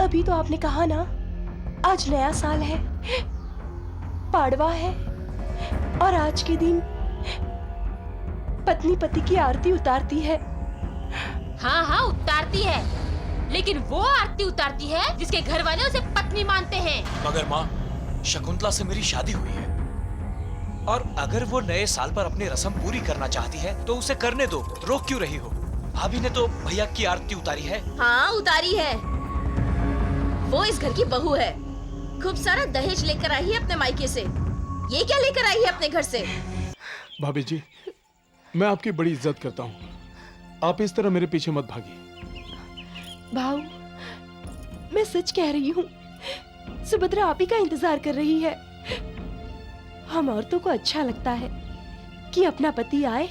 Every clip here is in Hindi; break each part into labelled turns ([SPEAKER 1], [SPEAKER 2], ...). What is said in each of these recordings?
[SPEAKER 1] अभी तो आपने कहा ना, आज नया साल है, पाड़वा है, और आज के दिन पत्नी पति की आरती उतारती है।
[SPEAKER 2] हाँ हाँ उतारती है, लेकिन वो आरती उतारती है जिसके घर वाले उसे पत्नी मानते हैं।
[SPEAKER 3] मगर माँ, शकुंतला से मेरी शादी हुई है, और अगर वो नए साल पर अपनी रस्म पूरी करना चाहती है तो उसे करने दो, रोक क्यों रही हो? भाभी ने तो भैया की आरती उतारी है।
[SPEAKER 2] हाँ उतारी है, वो इस घर की बहू है, खूब सारा दहेज लेकर आई है अपने मायके से। ये क्या लेकर आई है अपने घर से?
[SPEAKER 4] भाभी जी, मैं आपकी बड़ी इज्जत करता हूँ, आप इस तरह मेरे पीछे मत भागिए।
[SPEAKER 1] भाऊ, मैं सच कह रही हूँ, सुभद्रा आप ही का इंतजार कर रही है। हम औरतों को अच्छा लगता है कि अपना पति आए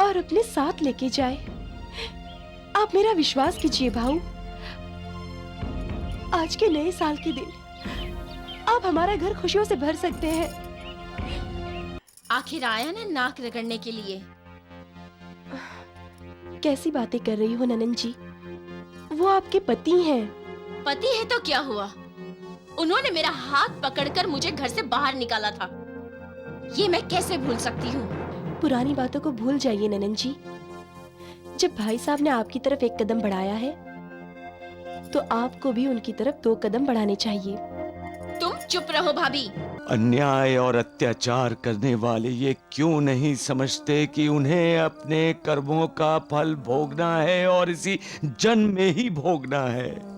[SPEAKER 1] और अपने साथ लेके जाए। आप मेरा विश्वास कीजिए भाऊ, आज के नए साल के दिन आप हमारा घर खुशियों से भर सकते हैं।
[SPEAKER 2] आखिर आया ना नाक रगड़ने के लिए।
[SPEAKER 1] कैसी बातें कर रही हो ननन जी, वो आपके पति हैं।
[SPEAKER 2] पति है तो क्या हुआ, उन्होंने मेरा हाथ पकड़कर मुझे घर से बाहर निकाला था। ये मैं कैसे भूल सकती हूँ?
[SPEAKER 1] पुरानी बातों को भूल जाइए ननन जी। जब भाई साहब ने आपकी तरफ एक कदम बढ़ाया है, तो आपको भी उनकी तरफ 2 कदम बढ़ाने चाहिए।
[SPEAKER 2] तुम चुप रहो भाभी।
[SPEAKER 5] अन्याय और अत्याचार करने वाले ये क्यों नहीं समझते कि उन्हें अपने कर्मों का फल भोगना है, और इसी जन्म में ही भोगना है।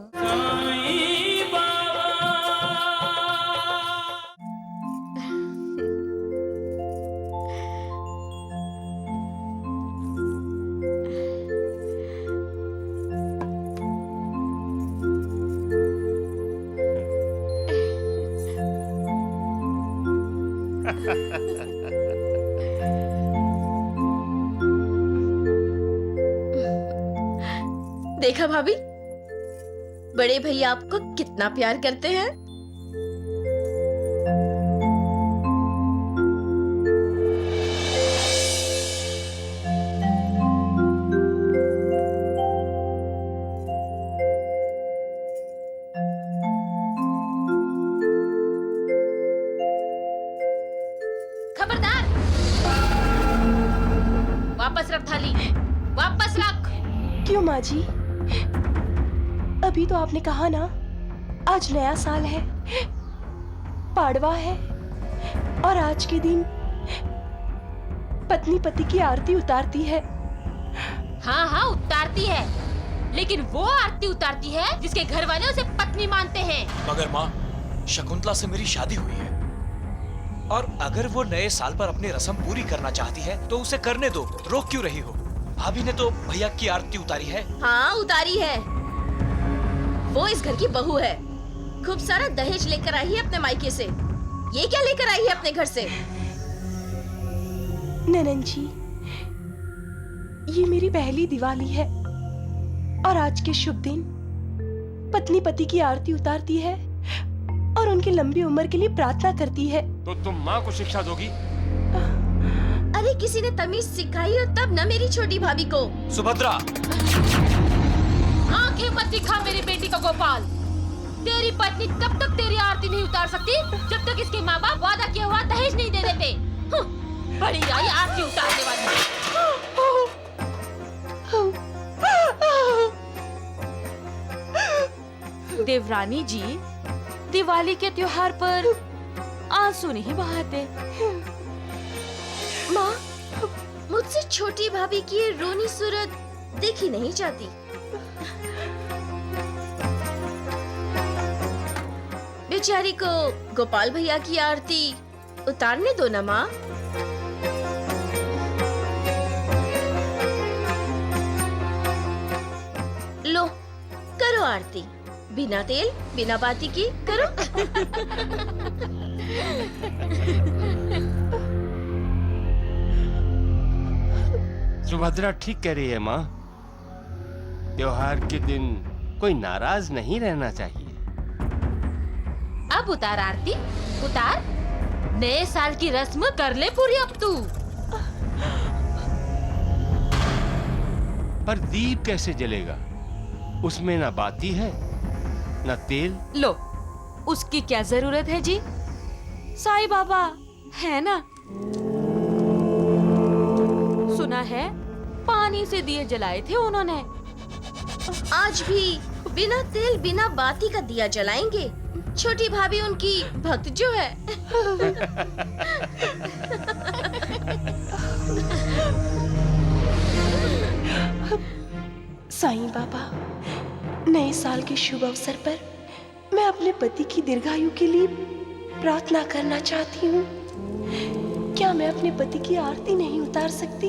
[SPEAKER 2] देखा भाभी, बड़े भैया आपको कितना प्यार करते हैं। खबरदार, वापस रख थाली, वापस रख।
[SPEAKER 1] क्यों माँ जी? अभी तो आपने कहा ना, आज नया साल है, पाड़वा है, और आज के दिन पत्नी पति की आरती उतारती है।
[SPEAKER 2] हाँ हाँ उतारती है, लेकिन वो आरती उतारती है जिसके घर वाले उसे पत्नी मानते हैं।
[SPEAKER 3] मगर माँ, शकुंतला से मेरी शादी हुई है, और अगर वो नए साल पर अपनी रस्म पूरी करना चाहती है तो उसे करने दो, रोक क्यों रही हो? भाभी ने तो भैया की आरती उतारी है।
[SPEAKER 2] हाँ उतारी है, वो इस घर की बहू है, खूब सारा दहेज लेकर आई है अपने मायके से। ये क्या लेकर आई है अपने घर से?
[SPEAKER 1] ननन जी, ये मेरी पहली दिवाली है, और आज के शुभ दिन पत्नी पति की आरती उतारती है और उनकी लंबी उम्र के लिए प्रार्थना करती है।
[SPEAKER 6] तो तुम माँ को शिक्षा दोगी?
[SPEAKER 2] अरे किसी ने तमीज सिखाई हो तब न मेरी छोटी भाभी को।
[SPEAKER 3] सुभद्रा,
[SPEAKER 2] आंखें मत दिखा मेरी बेटी को गोपाल। तेरी पत्नी तब तक तेरी आरती नहीं उतार सकती जब तक इसके माँ बाप वादा किया हुआ दहेज नहीं दे देते। बड़ी आई आरती उतारने वाली।
[SPEAKER 7] देवरानी जी, दिवाली के त्योहार पर आंसू नहीं बहाते।
[SPEAKER 2] माँ, मुझसे छोटी भाभी की ये रोनी सूरत देखी नहीं जाती। बेचारी को गोपाल भैया की आरती उतारने दो ना माँ। लो, करो आरती, बिना तेल बिना बाती की करो।
[SPEAKER 6] सुभद्रा ठीक कह रही है माँ, त्योहार के दिन कोई नाराज नहीं रहना चाहिए।
[SPEAKER 2] अब उतार आरती, उतार। नए साल की रस्म कर ले पूरी अब तू।
[SPEAKER 6] पर दीप कैसे जलेगा? उसमें ना बाती है न तेल।
[SPEAKER 7] लो, उसकी क्या जरूरत है जी? साईं बाबा है ना। सुना है पानी से दिए जलाए थे उन्होंने।
[SPEAKER 8] आज भी बिना तेल बिना बाती का दिया जलाएंगे। छोटी भाभी उनकी भक्त जो है।
[SPEAKER 1] साईं बाबा, नए साल के शुभ अवसर पर मैं अपने पति की दीर्घायु के लिए प्रार्थना करना चाहती हूँ। क्या मैं अपने पति की आरती नहीं उतार सकती?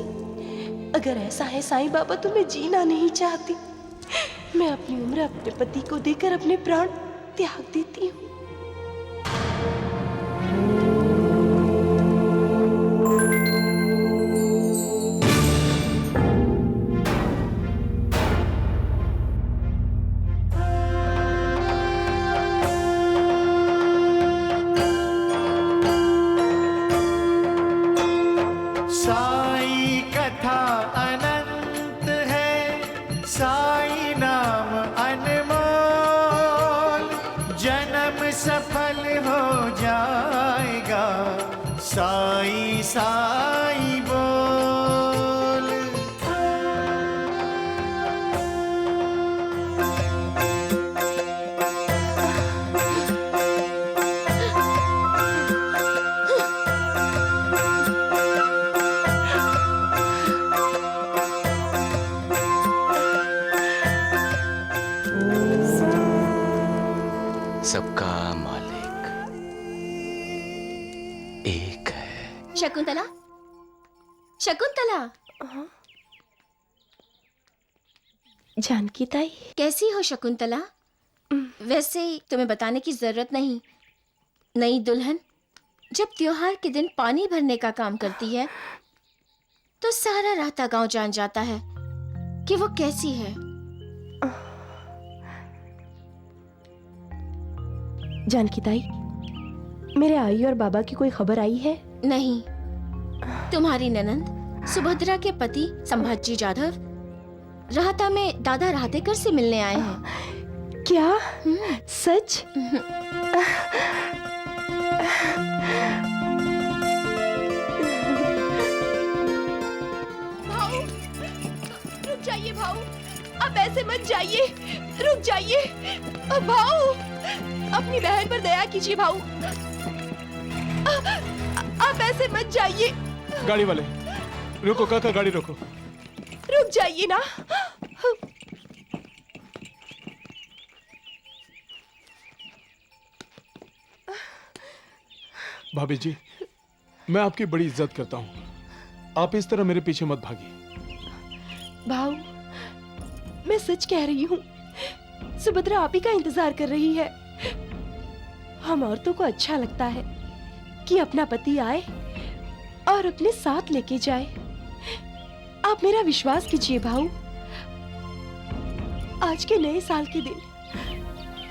[SPEAKER 1] अगर ऐसा है साईं बाबा तो मैं जीना नहीं चाहती। मैं अपनी उम्र अपने पति को देकर अपने प्राण त्याग देती हूँ।
[SPEAKER 9] साई कथा अनंत है, साई नाम अनमोल, जन्म सफल हो जाएगा, साई साई बोल।
[SPEAKER 5] सबका मालिक एक है।
[SPEAKER 8] शकुंतला, शकुंतला,
[SPEAKER 1] जानकी ताई,
[SPEAKER 8] कैसी हो शकुंतला? वैसे तुम्हें बताने की जरूरत नहीं। नई दुल्हन जब त्योहार के दिन पानी भरने का काम करती है तो सारा राता गांव जान जाता है कि वो कैसी है।
[SPEAKER 1] जानकी ताई, मेरे आई और बाबा की कोई खबर आई है?
[SPEAKER 8] नहीं, तुम्हारी ननंद सुभद्रा के पति संभाजी जाधव राहता में दादा राहतेकर से मिलने आए हैं।
[SPEAKER 1] क्या? सच? भाऊ, रुक जाइए भाऊ, अब ऐसे मत जाइए, रुक जाइए भाऊ, अपनी बहन पर दया कीजिए भाऊ, आप ऐसे मत जाइए।
[SPEAKER 4] गाड़ी वाले रुको, काका गाड़ी रोको।
[SPEAKER 1] रुक जाइए ना।
[SPEAKER 4] भाभी जी, मैं आपकी बड़ी इज्जत करता हूँ, आप इस तरह मेरे पीछे मत भागिए।
[SPEAKER 1] भाऊ, मैं सच कह रही हूँ, सुभद्रा आप ही का इंतजार कर रही है। हम औरतों को अच्छा लगता है कि अपना पति आए और अपने साथ लेके जाए। आप मेरा विश्वास कीजिए भाऊ, आज के नए साल के दिन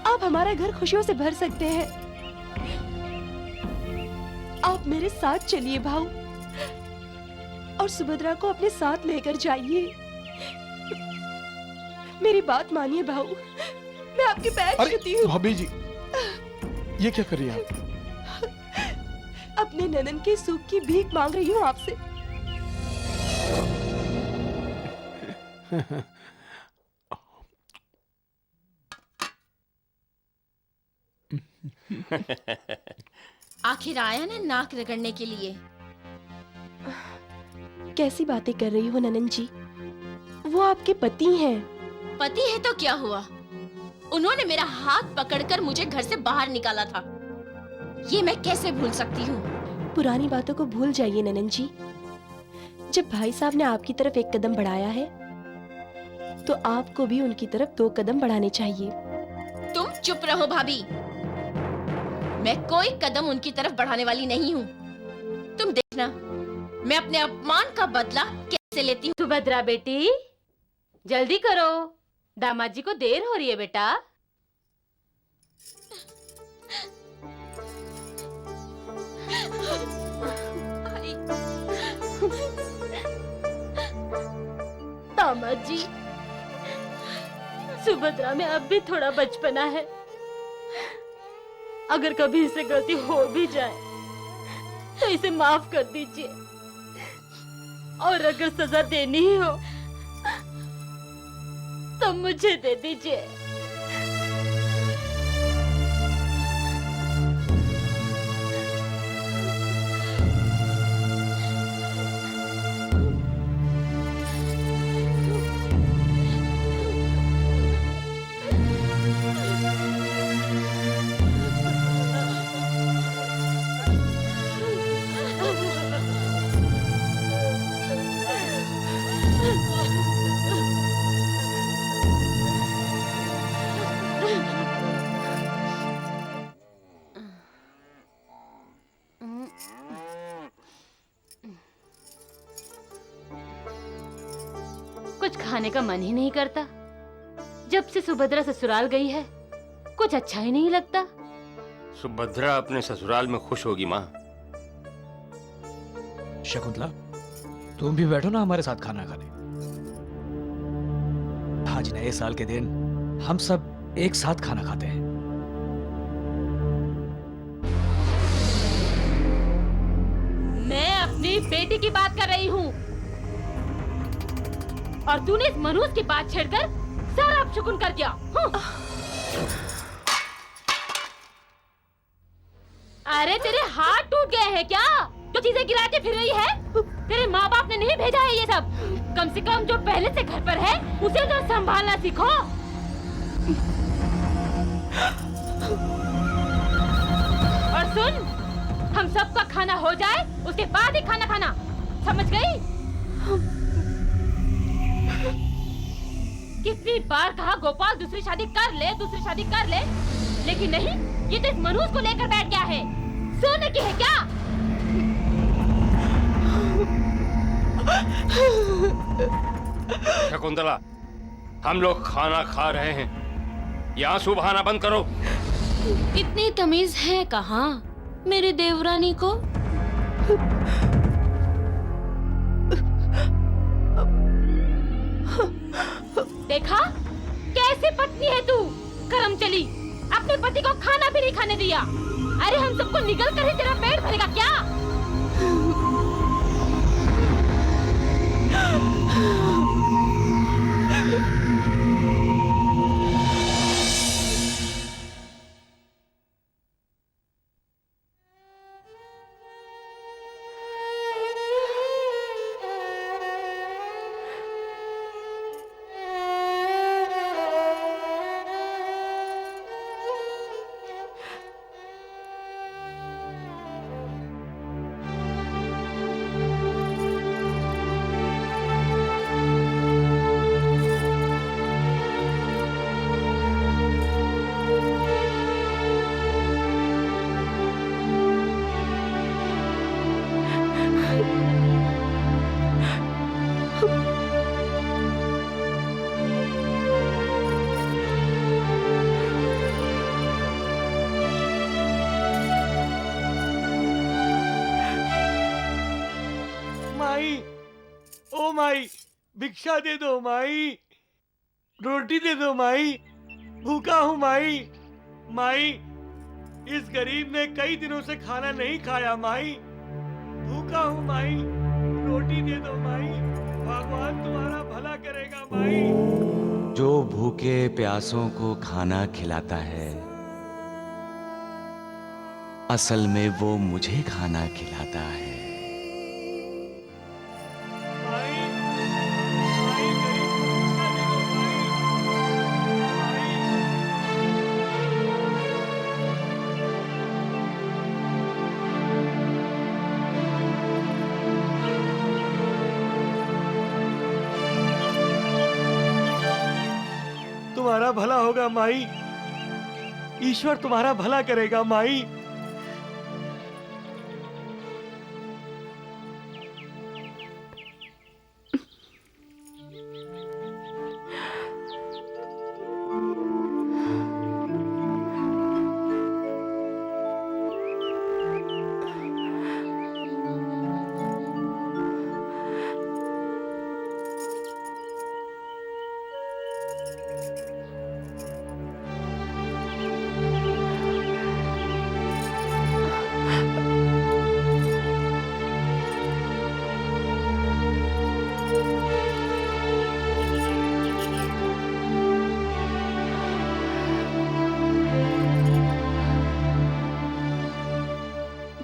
[SPEAKER 1] आप हमारा घर खुशियों से भर सकते हैं। आप मेरे साथ चलिए भाऊ और सुभद्रा को अपने साथ लेकर जाइए। मेरी बात मानिए भाऊ, मैं आपके पैर छूती हूँ।
[SPEAKER 4] भाभी जी, ये क्या कर रही हैं आप?
[SPEAKER 1] अपने ननन के सुख की भीख मांग रही हूँ आपसे।
[SPEAKER 8] आखिर आया ना नाक रगड़ने के लिए।
[SPEAKER 1] कैसी बातें कर रही हो ननन जी, वो आपके पति हैं।
[SPEAKER 8] पति है तो क्या हुआ, उन्होंने मेरा हाथ पकड़कर मुझे घर से बाहर निकाला था। ये मैं कैसे भूल सकती हूँ।
[SPEAKER 1] पुरानी बातों को भूल जाइए ननन जी। जब भाई साहब ने आपकी तरफ एक कदम बढ़ाया है तो आपको भी उनकी तरफ 2 कदम बढ़ाने चाहिए।
[SPEAKER 8] तुम चुप रहो भाभी, मैं कोई कदम उनकी तरफ बढ़ाने वाली नहीं हूँ। तुम देखना मैं अपने अपमान का बदला कैसे लेती हूँ।
[SPEAKER 2] सुभद्रा बेटी, जल्दी करो, दामाद जी को देर हो रही है बेटा। दामाद जी, सुभद्रा में अब भी थोड़ा बचपना है, अगर कभी इससे गलती हो भी जाए तो इसे माफ कर दीजिए, और अगर सजा देनी ही हो तो मुझे दे दीजिए। कुछ खाने का मन ही नहीं करता। जब से सुभद्रा ससुराल गई है कुछ अच्छा ही नहीं लगता।
[SPEAKER 6] सुभद्रा अपने ससुराल में खुश होगी माँ।
[SPEAKER 3] शकुंतला, तुम भी बैठो ना हमारे साथ खाना खाने। आज नए साल के दिन हम सब एक साथ खाना खाते हैं।
[SPEAKER 2] मैं अपनी बेटी की बात कर रही हूँ, और तूने इस मनुष्य की बात छेड़कर सारा अपशकुन कर दिया। अरे तेरे हाथ टूट गए हैं क्या? जो चीजें गिराते फिर रही है? तेरे माँ बाप ने नहीं भेजा है ये सब। कम से कम जो पहले से घर पर है उसे तो संभालना सीखो। और सुन, हम सबका खाना हो जाए उसके बाद ही खाना खाना, समझ गई? कितनी बार कहा गोपाल दूसरी शादी कर ले, दूसरी शादी कर ले, लेकिन नहीं, ये तो इस मनुष्य को लेकर बैठ गया है। सोने की है क्या?
[SPEAKER 6] शकुंतला, हम लोग खाना खा रहे हैं, यहाँ आंसू बहाना बंद करो।
[SPEAKER 7] इतनी तमीज है कहाँ मेरी देवरानी को?
[SPEAKER 2] देखा कैसी पत्नी है तू, कर्म चली, अपने पति को खाना भी नहीं खाने दिया। अरे हम सबको निगल कर ही तेरा पेट भरेगा क्या?
[SPEAKER 10] माई, ओ माई, भिक्षा दे दो माई, रोटी दे दो माई, भूखा हूँ माई। माई, इस गरीब ने कई दिनों से खाना नहीं खाया माई, भूखा हूँ माई, रोटी दे दो माई, भगवान तुम्हारा भला करेगा माई।
[SPEAKER 5] जो भूखे प्यासों को खाना खिलाता है, असल में वो मुझे खाना खिलाता है।
[SPEAKER 10] तुम्हारा भला होगा माई, ईश्वर तुम्हारा भला करेगा माई।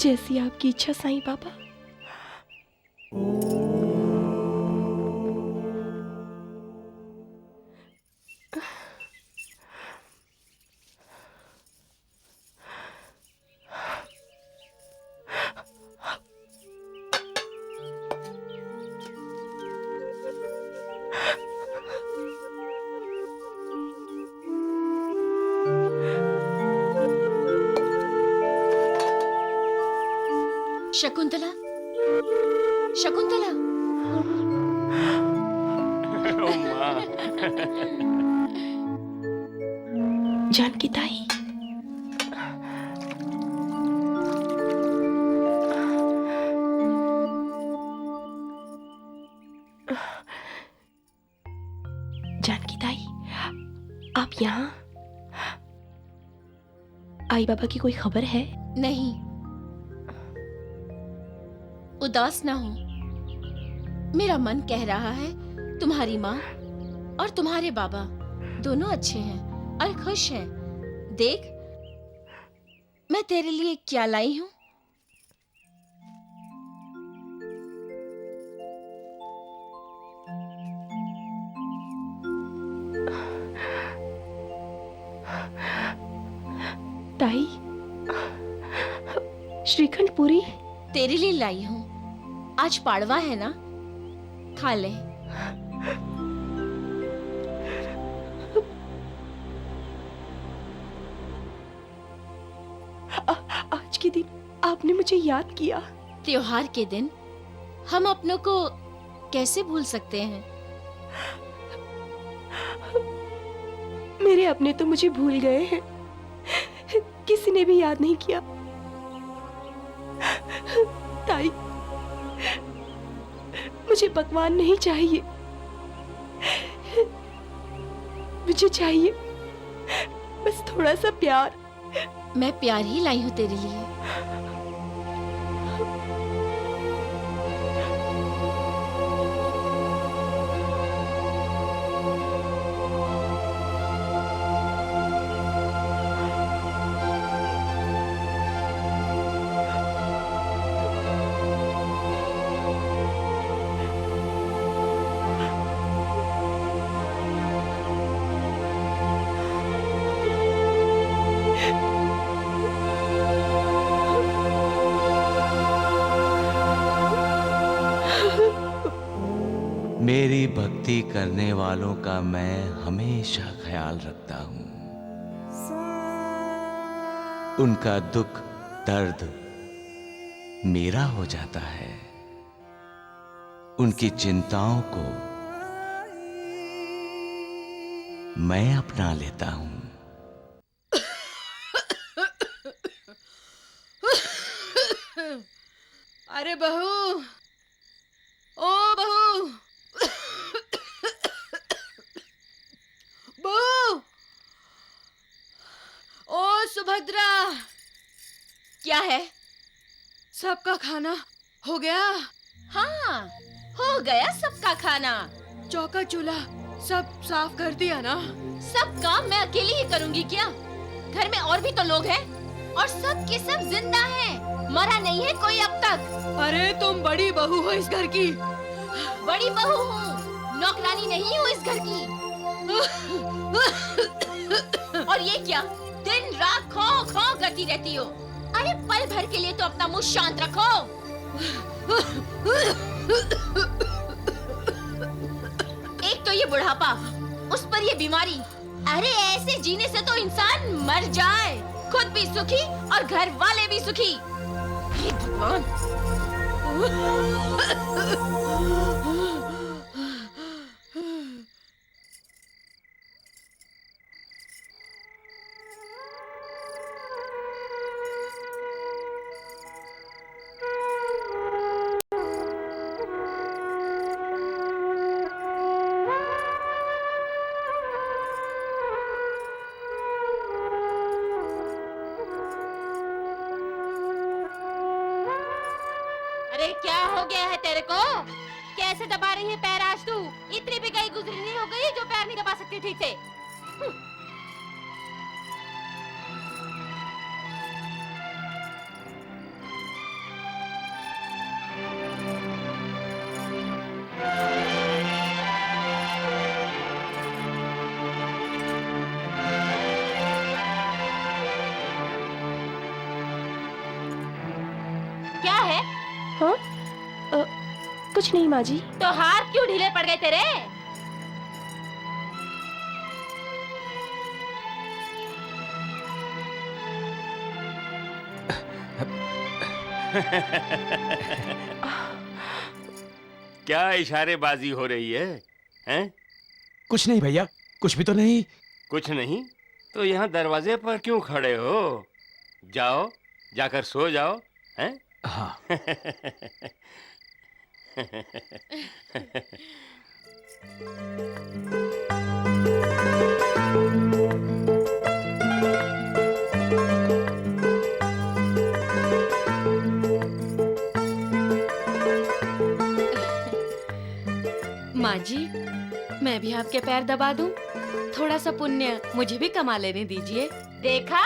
[SPEAKER 1] जैसी आपकी इच्छा साईं बाबा।
[SPEAKER 8] शकुंतला, शकुंतला,
[SPEAKER 6] ओ माँ।
[SPEAKER 1] जानकी ताई, जानकी ताई, आप यहाँ? आई बाबा की कोई खबर है?
[SPEAKER 8] नहीं, उदास ना हो। मेरा मन कह रहा है तुम्हारी माँ और तुम्हारे बाबा दोनों अच्छे हैं और खुश हैं। देख, मैं तेरे लिए क्या लाई हूँ।
[SPEAKER 1] ताई, श्रीखंड पूरी
[SPEAKER 8] तेरे लिए लाई हूँ। आज पाड़वा है ना, खा ले।
[SPEAKER 1] आज के दिन आपने मुझे याद किया।
[SPEAKER 8] त्योहार के दिन हम अपनों को कैसे भूल सकते हैं।
[SPEAKER 1] मेरे अपने तो मुझे भूल गए हैं, किसी ने भी याद नहीं किया। ताई, मुझे पकवान नहीं चाहिए, मुझे चाहिए बस थोड़ा सा प्यार।
[SPEAKER 8] मैं प्यार ही लाई हूँ तेरे लिए।
[SPEAKER 5] मेरी भक्ति करने वालों का मैं हमेशा ख्याल रखता हूं। उनका दुख दर्द मेरा हो जाता है। उनकी चिंताओं को मैं अपना लेता हूं।
[SPEAKER 7] अरे बहू, ओ बहू, बहू, ओ सुभद्रा,
[SPEAKER 8] क्या है?
[SPEAKER 7] सबका खाना हो गया?
[SPEAKER 8] हाँ, हो गया सबका खाना।
[SPEAKER 7] चौका चूल्हा सब साफ कर दिया ना?
[SPEAKER 8] सब काम मैं अकेली ही करूंगी क्या? घर में और भी तो लोग हैं और सब के सब जिंदा हैं। मरा नहीं है कोई अब तक।
[SPEAKER 7] अरे तुम बड़ी बहू हो इस घर की।
[SPEAKER 8] बड़ी बहू हूँ, नौकरानी नहीं हूँ इस घर की। और ये क्या, दिन रात खो खो करती रहती हो? अरे पल भर के लिए तो अपना मुंह शांत रखो। एक तो ये बुढ़ापा, उस पर ये बीमारी। अरे ऐसे जीने से तो इंसान मर जाए, खुद भी सुखी और घर वाले भी सुखी। हे भगवान।
[SPEAKER 2] अरे क्या हो गया है तेरे को? कैसे दबा रही है पैर आज तू? इतनी भी गई गुजरी नहीं हो गई जो पैर नहीं दबा सकती ठीक से। क्या है?
[SPEAKER 1] हाँ कुछ नहीं माँ जी।
[SPEAKER 2] तो हाथ क्यों ढीले पड़ गए तेरे?
[SPEAKER 6] क्या इशारेबाजी हो रही है? हैं?
[SPEAKER 5] कुछ नहीं भैया, कुछ भी तो नहीं।
[SPEAKER 6] कुछ नहीं तो यहाँ दरवाजे पर क्यों खड़े हो? जाओ, जाकर सो जाओ। हैं?
[SPEAKER 5] हाँ।
[SPEAKER 7] माँ जी, मैं भी आपके पैर दबा दूं? थोड़ा सा पुण्य मुझे भी कमा लेने दीजिए।
[SPEAKER 2] देखा,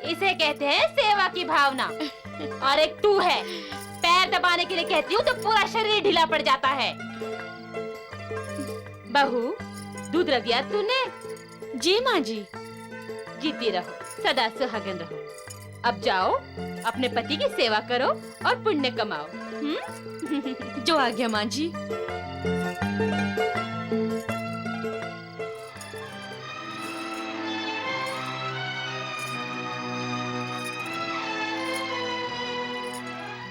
[SPEAKER 2] इसे कहते हैं सेवा की भावना। और एक तू है, पैर दबाने के लिए कहती हूँ तो पूरा शरीर ढीला पड़ जाता है। बहू, दूध रख दिया तूने?
[SPEAKER 7] जी माँ जी।
[SPEAKER 2] जीती रहो, सदा सुहागन रहो। अब जाओ, अपने पति की सेवा करो और पुण्य कमाओ।
[SPEAKER 7] जो आज्ञा माँ जी।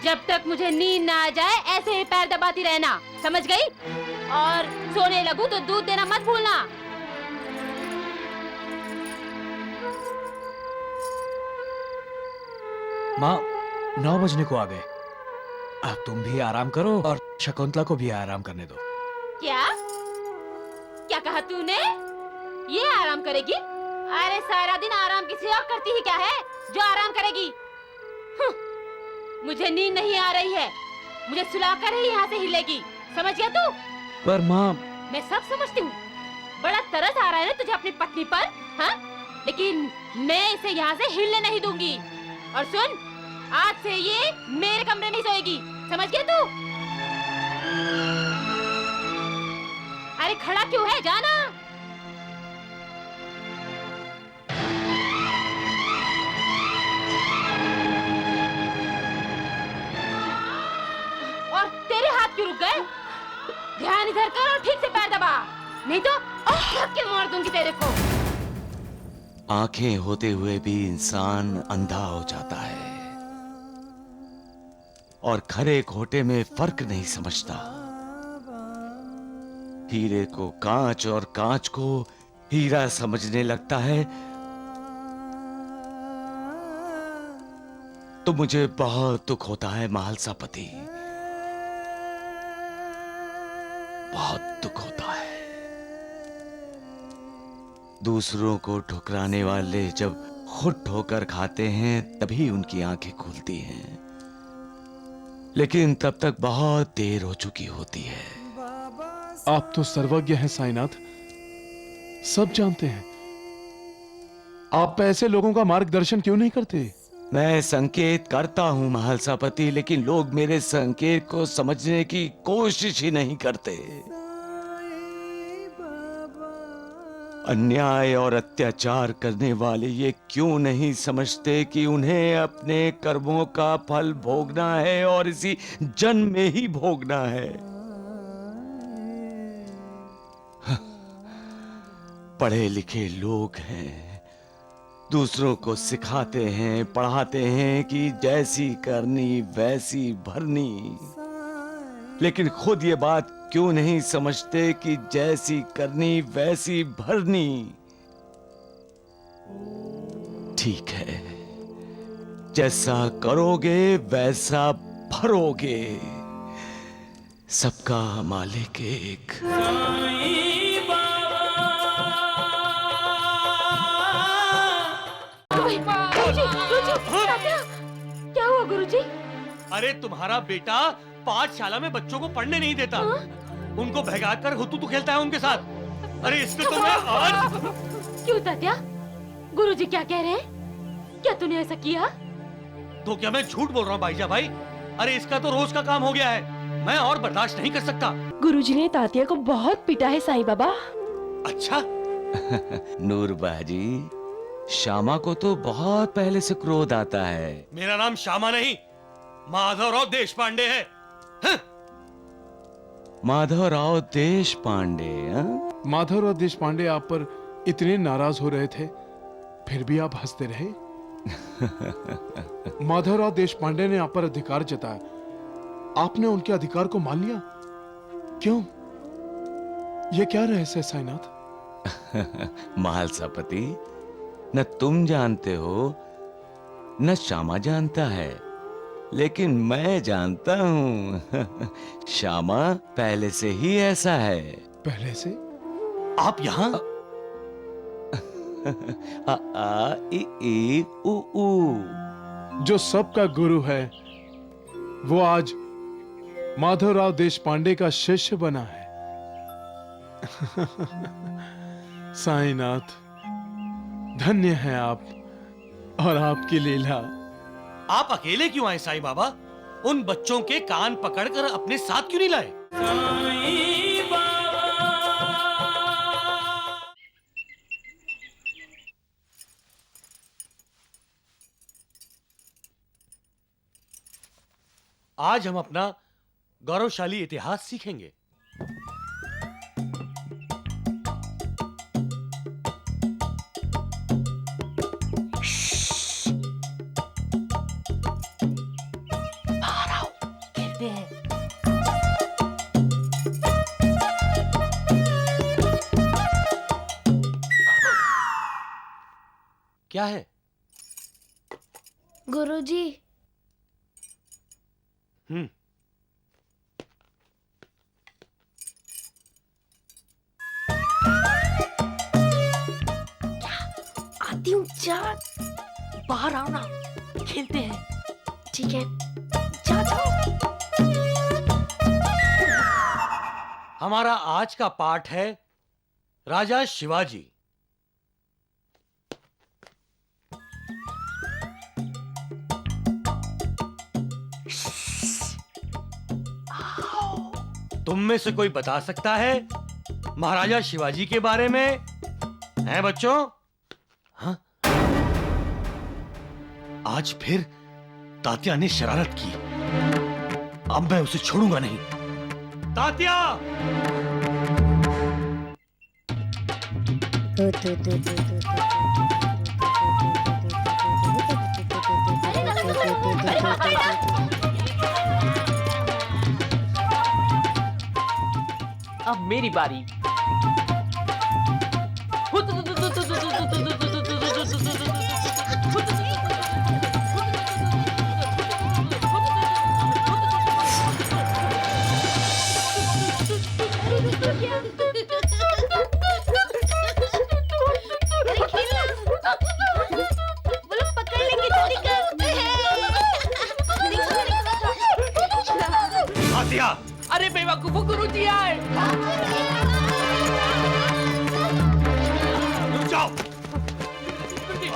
[SPEAKER 2] जब तक मुझे नींद ना आ जाए ऐसे ही पैर दबाती रहना, समझ गई? और सोने लगूं तो दूध देना मत भूलना।
[SPEAKER 3] माँ 9 बजने को आ गए। अब तुम भी आराम करो और शकुंतला को भी आराम करने दो।
[SPEAKER 2] क्या? क्या कहा तूने? ये आराम करेगी? अरे सारा दिन आराम किसी और करती ही क्या है जो आराम करेगी? मुझे नींद नहीं आ रही है, मुझे सुलाकर ही यहाँ से हिलेगी, समझ गया तू?
[SPEAKER 3] पर माँ,
[SPEAKER 2] मैं सब समझती हूँ। बड़ा तरस आ रहा है ना तुझे अपनी पत्नी पर, हाँ? लेकिन मैं इसे यहाँ से हिलने नहीं दूंगी। और सुन, आज से ये मेरे कमरे में ही सोएगी, समझ गया तू? अरे खड़ा क्यों है, जाना। और तेरे हाथ क्यों रुक गए? ध्यान इधर कर और ठीक से पैर दबा, नहीं तो रख के मार दूंगी तेरे को।
[SPEAKER 5] आंखें होते हुए भी इंसान अंधा हो जाता है और खरे खोटे में फर्क नहीं समझता। हीरे को कांच और कांच को हीरा समझने लगता है। तो मुझे बहुत दुख होता है महालसापति, बहुत दुख होता है। दूसरों को ठुकराने वाले जब खुद ठोकर खाते हैं तभी उनकी आंखें खुलती हैं, लेकिन तब तक बहुत देर हो चुकी होती है।
[SPEAKER 4] आप तो सर्वज्ञ हैं साईनाथ, सब जानते हैं। आप ऐसे लोगों का मार्गदर्शन क्यों नहीं करते?
[SPEAKER 5] मैं संकेत करता हूं महालसापति, लेकिन लोग मेरे संकेत को समझने की कोशिश ही नहीं करते। अन्याय और अत्याचार करने वाले ये क्यों नहीं समझते कि उन्हें अपने कर्मों का फल भोगना है और इसी जन्म में ही भोगना है। पढ़े लिखे लोग हैं, दूसरों को सिखाते हैं, पढ़ाते हैं कि जैसी करनी वैसी भरनी, लेकिन खुद ये बात क्यों नहीं समझते कि जैसी करनी वैसी भरनी। ठीक है, जैसा करोगे वैसा भरोगे, सबका मालिक एक।
[SPEAKER 2] क्या हुआ गुरुजी?
[SPEAKER 10] अरे तुम्हारा बेटा पाठशाला में बच्चों को पढ़ने नहीं देता। उनको भगाकर हुतू खेलता है उनके साथ। अरे इसको तो मैं आज।
[SPEAKER 2] क्यों तात्या? गुरुजी क्या कह रहे हैं? क्या तूने ऐसा किया?
[SPEAKER 10] तो क्या मैं झूठ बोल रहा हूँ भाईजा भाई? अरे इसका तो रोज का काम हो गया है, मैं और बर्दाश्त नहीं कर सकता।
[SPEAKER 1] गुरुजी ने तात्या को बहुत पीटा है साईं बाबा।
[SPEAKER 10] अच्छा।
[SPEAKER 5] नूर बाजी, श्यामा को तो बहुत पहले से क्रोध आता है।
[SPEAKER 10] मेरा नाम श्यामा नहीं, माधवराव देश पांडे है।
[SPEAKER 5] माधवराव देश पांडे?
[SPEAKER 4] माधवराव देश पांडे आप पर इतने नाराज हो रहे थे, फिर भी आप हंसते रहे। माधवराव देश पांडे ने आप पर अधिकार जताया, आपने उनके अधिकार को मान लिया। क्यों? यह क्या रहस्य है साईनाथ?
[SPEAKER 5] महालसापति, न तुम जानते हो न श्यामा जानता है, लेकिन मैं जानता हूं। श्यामा पहले से ही ऐसा है।
[SPEAKER 4] पहले से?
[SPEAKER 10] आप यहाँ?
[SPEAKER 5] आ आ ई ई उ ऊ।
[SPEAKER 4] जो सबका गुरु है वो आज माधवराव देश पांडे का शिष्य बना है। साईनाथ, धन्य हैं आप और आपकी लीला।
[SPEAKER 10] आप अकेले क्यों आए साईं बाबा? उन बच्चों के कान पकड़कर अपने साथ क्यों नहीं लाए? आज हम अपना गौरवशाली इतिहास सीखेंगे। क्या है?
[SPEAKER 8] गुरुजी।
[SPEAKER 1] आती हूँ, जा बाहर आओ ना, खेलते हैं। ठीक है, जा जाओ।
[SPEAKER 10] हमारा आज का पाठ है राजा शिवाजी। तुम में से कोई बता सकता है महाराजा शिवाजी के बारे में? हैं बच्चों? हाँ? आज फिर तात्या ने शरारत की। अब मैं उसे छोड़ूंगा नहीं। तात्या!
[SPEAKER 11] अब मेरी बारी। अरे बेवकूफ, गुरुजी आए।
[SPEAKER 10] रुक जाओ,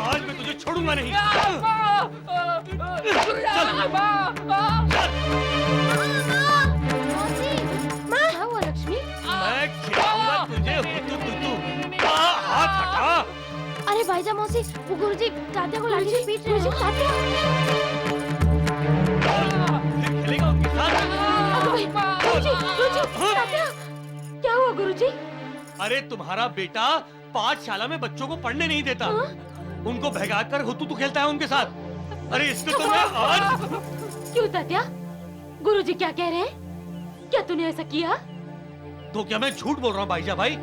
[SPEAKER 10] आज मैं तुझे छोड़ूंगा नहीं।
[SPEAKER 8] क्या हुआ लक्ष्मी?
[SPEAKER 10] मैं खिलाऊंगा तुझे। हाथ हटा।
[SPEAKER 8] अरे भाईजा मौसी, वो गुरुजी तात्या को लाठी से पीट रहे हैं।
[SPEAKER 10] खेलेगा उनके साथ।
[SPEAKER 8] क्या हुआ गुरुजी?
[SPEAKER 10] अरे तुम्हारा बेटा पाठशाला में बच्चों को पढ़ने नहीं देता। उनको भगाकर हुतू खेलता है उनके साथ। अरे इसको तो मैं आज।
[SPEAKER 2] क्यों तात्या? गुरुजी क्या कह रहे हैं? क्या तूने ऐसा किया?
[SPEAKER 10] तो क्या मैं झूठ बोल रहा हूँ भाईजा भाई?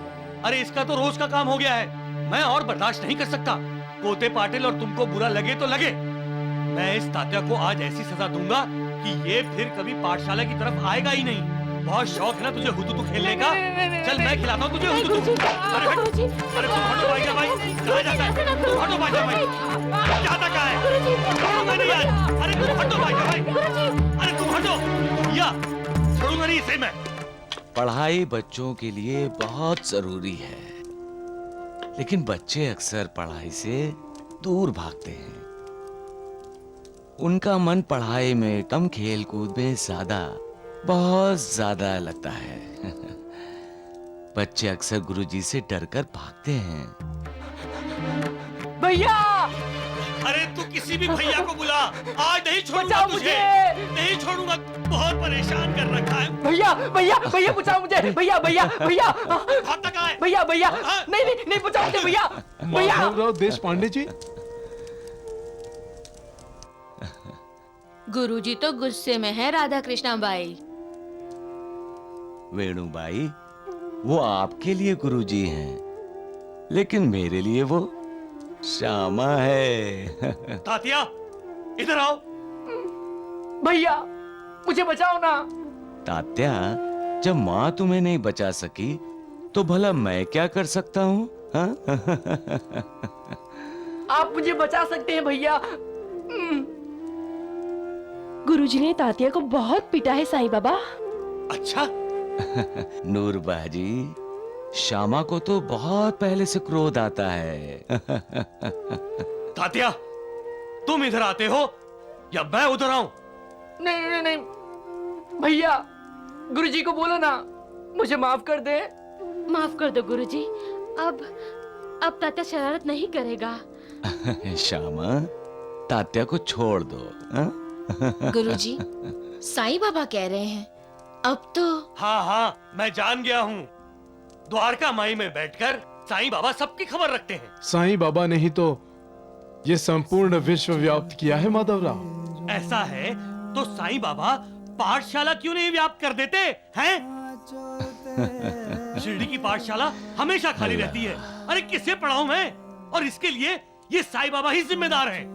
[SPEAKER 10] अरे इसका तो रोज का काम हो गया है। मैं और बर्दाश्त नहीं कर सकता। पोते पाटिल और तुमको बुरा लगे तो लगे, मैं इस तात्या को आज ऐसी सजा दूंगा कि ये फिर कभी पाठशाला की तरफ आएगा ही नहीं। बहुत शौक है ना तुझे हुतू खेलने का? चल मैं खिलाता हूँ तुझे हुतू। अरे अरे तुम हटो भाईजा भाई। कहाँ जाता है? तुम हटो भाईजा भाई। जाता कहाँ है? छोड़ूंगा नहीं आज। अरे तुम हटो भाईजा भाई। अरे तुम हटो भैया, छोड़ूंगा नहीं इसे मैं।
[SPEAKER 5] पढ़ाई बच्चों के लिए बहुत जरूरी है, लेकिन बच्चे अक्सर पढ़ाई से दूर भागते हैं। उनका मन पढ़ाई में कम, खेल कूद में ज्यादा, बहुत ज्यादा लगता है। बच्चे अक्सर गुरुजी से डरकर भागते हैं।
[SPEAKER 11] भैया,
[SPEAKER 10] अरे तू किसी भी भैया को बुला, आज नहीं छोड़ूंगा
[SPEAKER 11] बचाओ
[SPEAKER 10] तुझे,
[SPEAKER 11] मुझे।
[SPEAKER 10] नहीं छोड़ूंगा। बहुत परेशान कर रखा है।
[SPEAKER 11] भैया भैया भैया बचाओ मुझे, भैया भैया भैया
[SPEAKER 10] हाथ तक आए।
[SPEAKER 11] भैया भैया
[SPEAKER 10] हाँ।
[SPEAKER 11] नहीं नहीं नहीं बचाओ मुझे भैया भैया।
[SPEAKER 4] माधवराव देशपांडे जी,
[SPEAKER 7] गुरुजी तो गुस्से में है राधा कृष्णा बाई।
[SPEAKER 5] वेणुबाई, वो आपके लिए गुरुजी हैं, लेकिन मेरे लिए वो श्यामा है।
[SPEAKER 10] तात्या, इधर आओ।
[SPEAKER 11] भैया मुझे बचाओ ना।
[SPEAKER 5] तात्या, जब माँ तुम्हें नहीं बचा सकी तो भला मैं क्या कर सकता हूँ? हाँ?
[SPEAKER 11] आप मुझे बचा सकते हैं भैया।
[SPEAKER 1] गुरुजी ने तात्या को बहुत पीटा है साईं बाबा।
[SPEAKER 10] अच्छा,
[SPEAKER 5] नूरबा जी, श्यामा को तो बहुत पहले से क्रोध आता है।
[SPEAKER 10] तात्या, तुम इधर आते हो या मैं उधर आऊं?
[SPEAKER 11] नहीं नहीं नहीं भैया, गुरुजी को बोलो ना मुझे माफ कर दे।
[SPEAKER 2] माफ कर दो गुरुजी, अब तात्या शरारत नहीं करेगा।
[SPEAKER 5] श्यामा, तात्या को छोड़ दो। हाँ?
[SPEAKER 8] गुरुजी, साईं बाबा कह रहे हैं अब तो।
[SPEAKER 10] हाँ हाँ, मैं जान गया हूँ। द्वारका माई में बैठकर साईं बाबा सबकी खबर रखते हैं।
[SPEAKER 4] साईं बाबा ने ही तो ये संपूर्ण विश्व व्याप्त किया है माधवराव।
[SPEAKER 10] ऐसा है तो साईं बाबा पाठशाला क्यों नहीं व्याप्त कर देते हैं? शिरडी की पाठशाला हमेशा खाली रहती है। अरे किसे पढ़ाऊं मैं? और इसके लिए ये साईं बाबा ही जिम्मेदार हैं।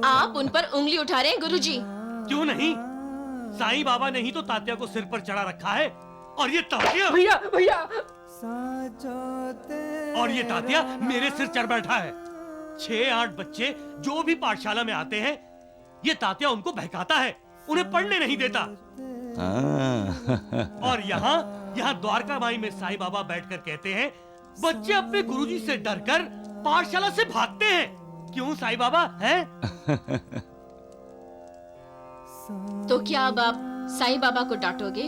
[SPEAKER 8] आप उन पर उंगली उठा रहे हैं गुरुजी।
[SPEAKER 10] क्यों नहीं? साईं बाबा ने ही तो तात्या को सिर पर चढ़ा रखा है। और ये तात्या,
[SPEAKER 11] भैया भैया,
[SPEAKER 10] और ये तात्या मेरे सिर चढ़ बैठा है। 6-8 बच्चे जो भी पाठशाला में आते हैं, ये तात्या उनको बहकाता है, उन्हें पढ़ने नहीं देता। और यहाँ द्वारका माई में साईं बाबा बैठकर कहते हैं, बच्चे अपने गुरुजी से डरकर पाठशाला से भागते हैं। क्यों साईं बाबा हैं?
[SPEAKER 8] तो क्या अब आप साईं बाबा को डांटोगे?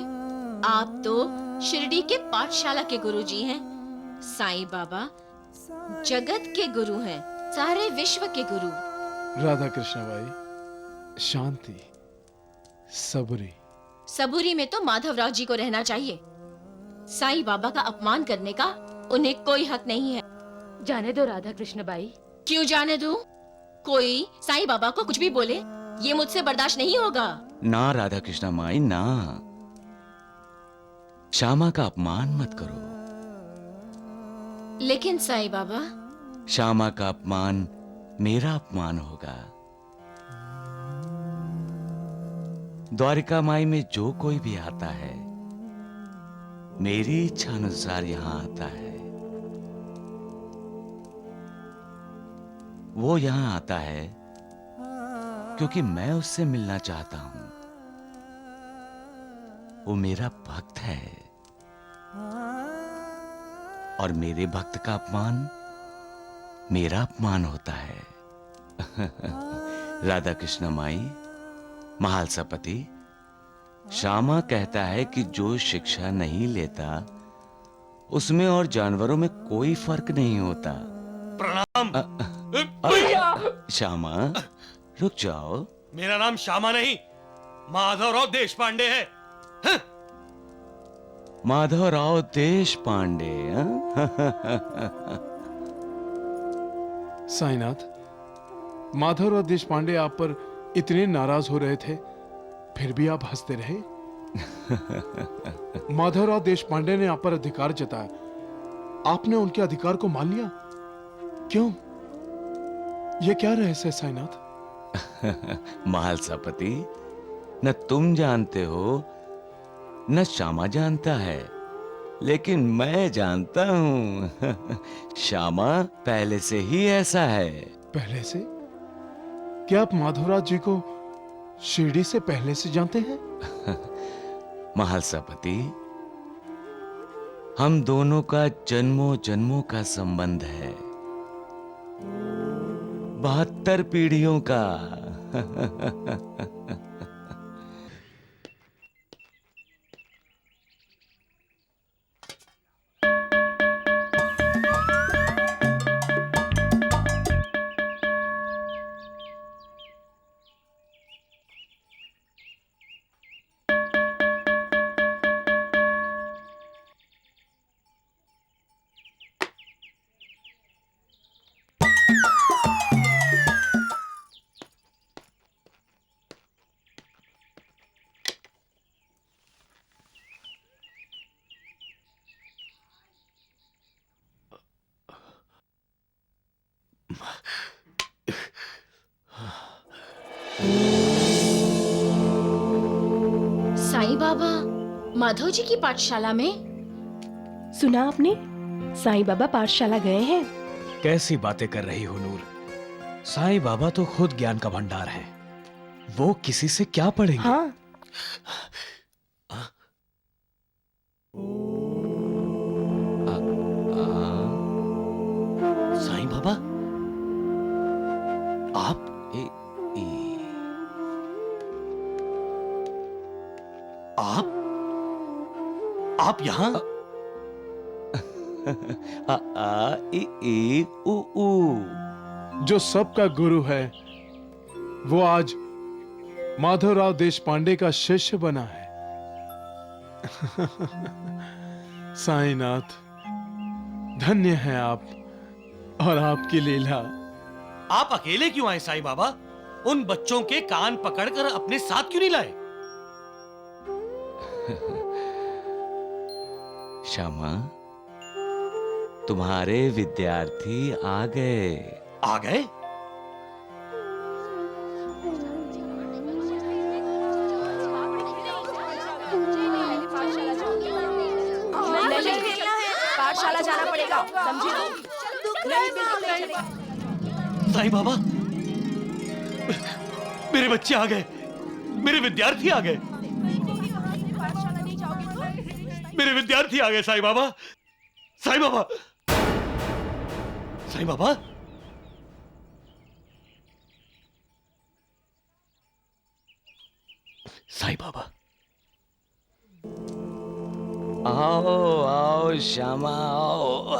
[SPEAKER 8] आप तो शिरडी के पाठशाला के गुरुजी हैं। साईं बाबा जगत के गुरु हैं, सारे विश्व के गुरु।
[SPEAKER 4] राधा कृष्ण बाई, शांति, सबूरी।
[SPEAKER 8] सबूरी में तो माधवराव जी को रहना चाहिए। साईं बाबा का अपमान करने का उन्हें कोई हक नहीं है।
[SPEAKER 2] जाने दो राधा कृष्ण बाई।
[SPEAKER 8] क्यों जाने दूं? कोई साईं बाबा को कुछ भी बोले, ये मुझसे बर्दाश्त नहीं होगा।
[SPEAKER 5] ना राधा कृष्णा माई, ना। श्यामा का अपमान मत करो।
[SPEAKER 8] लेकिन साईं बाबा,
[SPEAKER 5] श्यामा का अपमान मेरा अपमान होगा। द्वारिका माई में जो कोई भी आता है, मेरी इच्छा अनुसार यहाँ आता है। वो यहाँ आता है क्योंकि मैं उससे मिलना चाहता हूं। वो मेरा भक्त है और मेरे भक्त का अपमान मेरा अपमान होता है। राधा कृष्ण माई, महालसापति, श्यामा कहता है कि जो शिक्षा नहीं लेता उसमें और जानवरों में कोई फर्क नहीं होता।
[SPEAKER 10] प्रणाम।
[SPEAKER 5] श्यामा, रुक जाओ।
[SPEAKER 10] मेरा नाम श्यामा नहीं, माधवराव देशपांडे है।
[SPEAKER 5] माधवराव देशपांडे।
[SPEAKER 4] साईनाथ, माधवराव देशपांडे आप पर इतने नाराज हो रहे थे, फिर भी आप हंसते रहे। माधवराव देशपांडे ने आप पर अधिकार जताया, आपने उनके अधिकार को मान लिया। क्यों? यह क्या रहस्य है साईनाथ?
[SPEAKER 5] महालसापति, न तुम जानते हो न श्यामा जानता है, लेकिन मैं जानता हूं। श्यामा पहले से ही ऐसा है।
[SPEAKER 4] पहले से? क्या आप माधवराव जी को शिरडी से पहले से जानते हैं?
[SPEAKER 5] महालसापति, हम दोनों का जन्मों जन्मों का संबंध है, 72 पीढ़ियों का।
[SPEAKER 8] साईं बाबा माधव जी की पाठशाला में?
[SPEAKER 1] सुना आपने? साईं बाबा पाठशाला गए हैं।
[SPEAKER 3] कैसी बातें कर रही हो नूर? साईं बाबा तो खुद ज्ञान का भंडार है, वो किसी से क्या पढ़ेंगे?
[SPEAKER 1] हाँ,
[SPEAKER 10] साईं बाबा, आप आप यहाँ?
[SPEAKER 5] आ आ ई ई उ ऊ।
[SPEAKER 4] जो सबका गुरु है वो आज माधवराव देशपांडे का शिष्य बना है। साईनाथ, धन्य हैं आप और आपकी लीला।
[SPEAKER 10] आप अकेले क्यों आए साईं बाबा? उन बच्चों के कान पकड़कर अपने साथ क्यों नहीं लाए?
[SPEAKER 5] श्यामा, तुम्हारे विद्यार्थी आ गए।
[SPEAKER 10] आ गए?
[SPEAKER 1] पाठशाला जाना पड़ेगा, समझे?
[SPEAKER 10] साईं बाबा, मेरे बच्चे आ गए, मेरे विद्यार्थी आ गए, मेरे विद्यार्थी आ गए। साईं बाबा, साईं बाबा, साईं बाबा, साईं बाबा।
[SPEAKER 5] आओ आओ श्यामा आओ,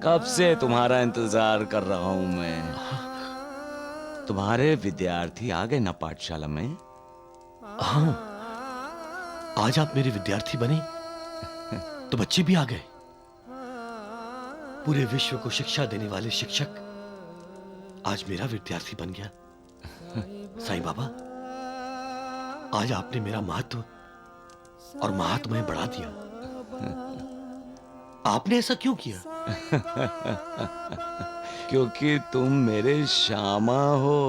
[SPEAKER 5] कब से तुम्हारा इंतजार कर रहा हूं मैं। तुम्हारे विद्यार्थी आ गए ना पाठशाला में?
[SPEAKER 10] हाँ, आज आप मेरे विद्यार्थी बने तो बच्चे भी आ गए। पूरे विश्व को शिक्षा देने वाले शिक्षक आज मेरा विद्यार्थी बन गया। साईं बाबा, आज आपने मेरा महत्व और महात्म्य बढ़ा दिया। आपने ऐसा क्यों किया?
[SPEAKER 5] क्योंकि तुम मेरे श्यामा हो।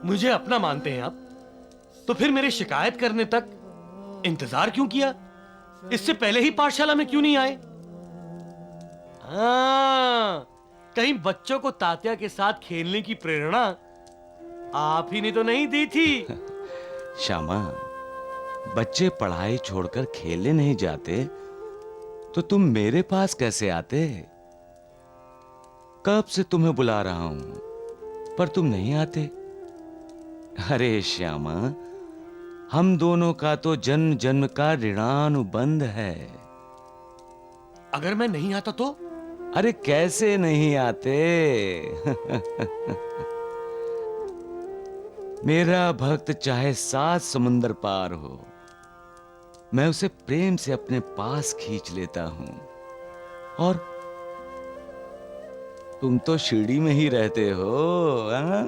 [SPEAKER 10] मुझे अपना मानते हैं आप, तो फिर मेरे शिकायत करने तक इंतजार क्यों किया? इससे पहले ही पाठशाला में क्यों नहीं आए? हाँ, कहीं बच्चों को तात्या के साथ खेलने की प्रेरणा आप ही ने तो नहीं दी थी?
[SPEAKER 5] श्यामा, बच्चे पढ़ाई छोड़कर खेलने नहीं जाते तो तुम मेरे पास कैसे आते? कब से तुम्हें बुला रहा हूं पर तुम नहीं आते। अरे श्यामा, हम दोनों का तो जन्म जन्म का ऋणानुबंध है।
[SPEAKER 10] अगर मैं नहीं आता तो?
[SPEAKER 5] अरे कैसे नहीं आते? मेरा भक्त चाहे 7 समुंदर पार हो, मैं उसे प्रेम से अपने पास खींच लेता हूं। और तुम तो शिरडी में ही रहते हो। हाँ?